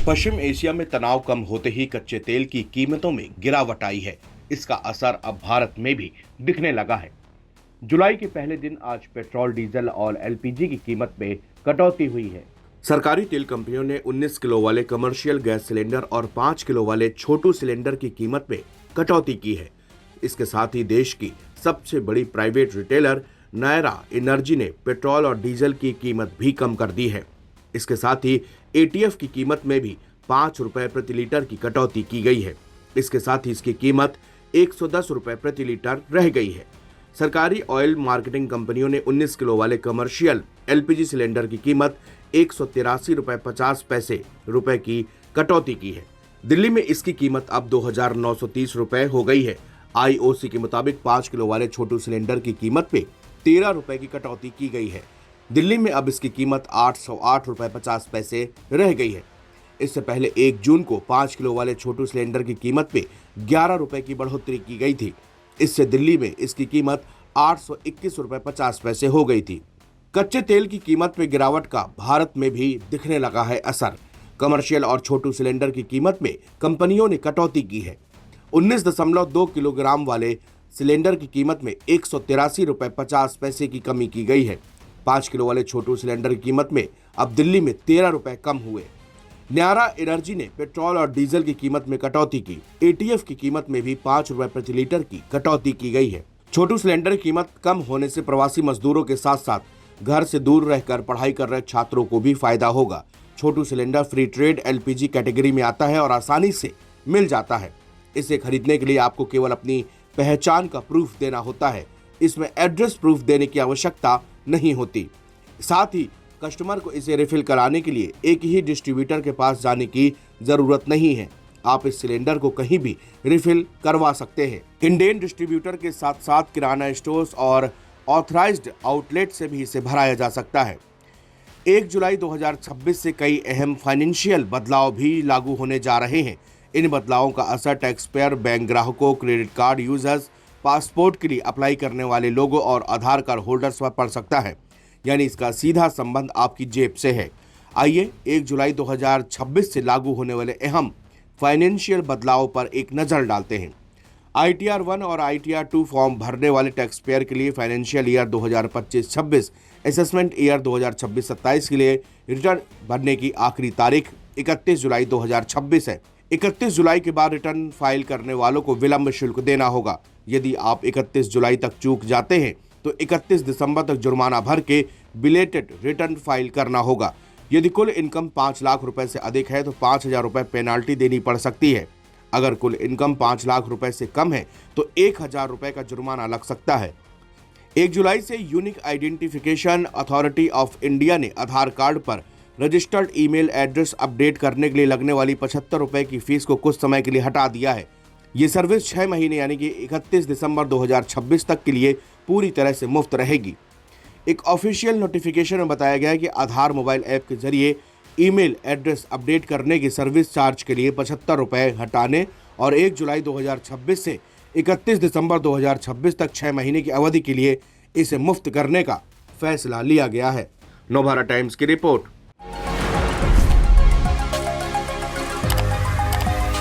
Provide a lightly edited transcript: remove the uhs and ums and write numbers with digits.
पश्चिम Asia में तनाव कम होते ही कच्चे तेल की कीमतों में गिरावट आई है। इसका असर अब भारत में भी दिखने लगा है। जुलाई के पहले दिन आज पेट्रोल, डीजल और एलपीजी की कीमत में कटौती हुई है। सरकारी तेल कंपनियों ने 19 किलो वाले कमर्शियल गैस सिलेंडर और 5 किलो वाले छोटू सिलेंडर की कीमत में कटौती की है। इसके साथ ही देश की सबसे बड़ी प्राइवेट रिटेलर नायरा एनर्जी ने पेट्रोल और डीजल की कीमत भी कम कर दी है। इसके साथ ही एटीएफ की कीमत में भी 5 रुपए प्रति लीटर की कटौती की गई है। इसके साथ ही इसकी कीमत 110 रुपए प्रति लीटर रह गई है। सरकारी ऑयल मार्केटिंग कंपनियों ने 19 किलो वाले कमर्शियल एलपीजी सिलेंडर की कीमत 183 रुपए 50 पैसे रुपए की कटौती की है। दिल्ली में इसकी कीमत अब 2,930 रुपए हो गई है। आईओसी के मुताबिक 5 किलो वाले छोटू सिलेंडर की कीमत पे 13 रुपए की कटौती की गई है। दिल्ली में अब इसकी कीमत 808 रुपए 50 पैसे रह गई है। इससे पहले 1 जून को 5 किलो वाले छोटू सिलेंडर की कीमत पे 11 रुपए की बढ़ोतरी की गई थी। इससे दिल्ली में इसकी कीमत 821 रुपए 50 पैसे हो गई थी। कच्चे तेल की कीमत में गिरावट का भारत में भी दिखने लगा है असर। कमर्शियल और छोटू सिलेंडर की कीमत में कंपनियों ने कटौती की है। 19.2 किलोग्राम वाले सिलेंडर की कीमत में 183 रुपए 50 पैसे की कमी की गई है। 5 किलो वाले छोटू सिलेंडर की कीमत में अब दिल्ली में 13 रुपए कम हुए। नायरा एनर्जी ने पेट्रोल और डीजल की कीमत में कटौती की। एटीएफ की कीमत में भी 5 रुपए प्रति लीटर की कटौती की गई है। छोटू सिलेंडर की कीमत कम होने से प्रवासी मजदूरों के साथ साथ घर से दूर रहकर पढ़ाई कर रहे छात्रों को भी फायदा होगा। Chhotu cylinder free trade LPG category में आता है और आसानी से मिल जाता है। इसे खरीदने के लिए आपको केवल अपनी पहचान का प्रूफ देना होता है। इसमें एड्रेस प्रूफ देने की आवश्यकता नहीं होती। साथ ही कस्टमर को इसे रिफिल कराने के लिए एक ही डिस्ट्रीब्यूटर के पास जाने की जरूरत नहीं है। आप इस सिलेंडर को कहीं भी रिफिल करवा सकते हैं। इंडियन डिस्ट्रीब्यूटर के साथ साथ किराना स्टोर्स और ऑथराइज्ड आउटलेट से भी इसे भराया जा सकता है। 1 जुलाई 2026 से कई अहम फाइनेंशियल बदलाव भी लागू होने जा रहे हैं। इन बदलावों का असर टैक्स पेयर, बैंक ग्राहकों, क्रेडिट कार्ड यूजर्स, पासपोर्ट के लिए अप्लाई करने वाले लोगों और आधार कार्ड होल्डर्स पर पड़ सकता है। यानी इसका सीधा संबंध आपकी जेब से है। आइए 1 जुलाई 2026 से लागू होने वाले अहम फाइनेंशियल बदलाव पर एक नज़र डालते हैं। ITR 1 और ITR 2 फॉर्म भरने वाले टैक्स पेयर के लिए फाइनेंशियल ईयर 2025-26, असेसमेंट ईयर 2026-27 के लिए रिटर्न भरने की आखिरी तारीख 31 जुलाई 2026 है। 31 जुलाई के बाद रिटर्न फाइल करने वालों को विलंब शुल्क देना होगा। यदि आप 31 जुलाई तक चूक जाते हैं तो 31 दिसंबर तक जुर्माना भर के बिलेटेड रिटर्न फाइल करना होगा। यदि कुल इनकम 5 लाख रुपए से अधिक है तो 5,000 रुपए पेनाल्टी देनी पड़ सकती है। अगर कुल इनकम 5 लाख रुपए से कम है तो 1,000 रुपए का जुर्माना लग सकता है। 1 जुलाई से unique identification authority of India ने आधार कार्ड पर रजिस्टर्ड ईमेल एड्रेस अपडेट करने के लिए लगने वाली 75 रुपए की फीस को कुछ समय के लिए हटा दिया है। ये सर्विस 6 महीने यानी कि 31 दिसंबर 2026 तक के लिए पूरी तरह से मुफ्त रहेगी। एक ऑफिशियल नोटिफिकेशन में बताया गया है कि आधार मोबाइल ऐप के जरिए ईमेल एड्रेस अपडेट करने की सर्विस चार्ज के लिए 75 रुपए हटाने और 1 जुलाई 2026 से 31 दिसंबर 2026 तक 6 महीने की अवधि के लिए इसे मुफ्त करने का फैसला लिया गया है। नवभारत टाइम्स की रिपोर्ट।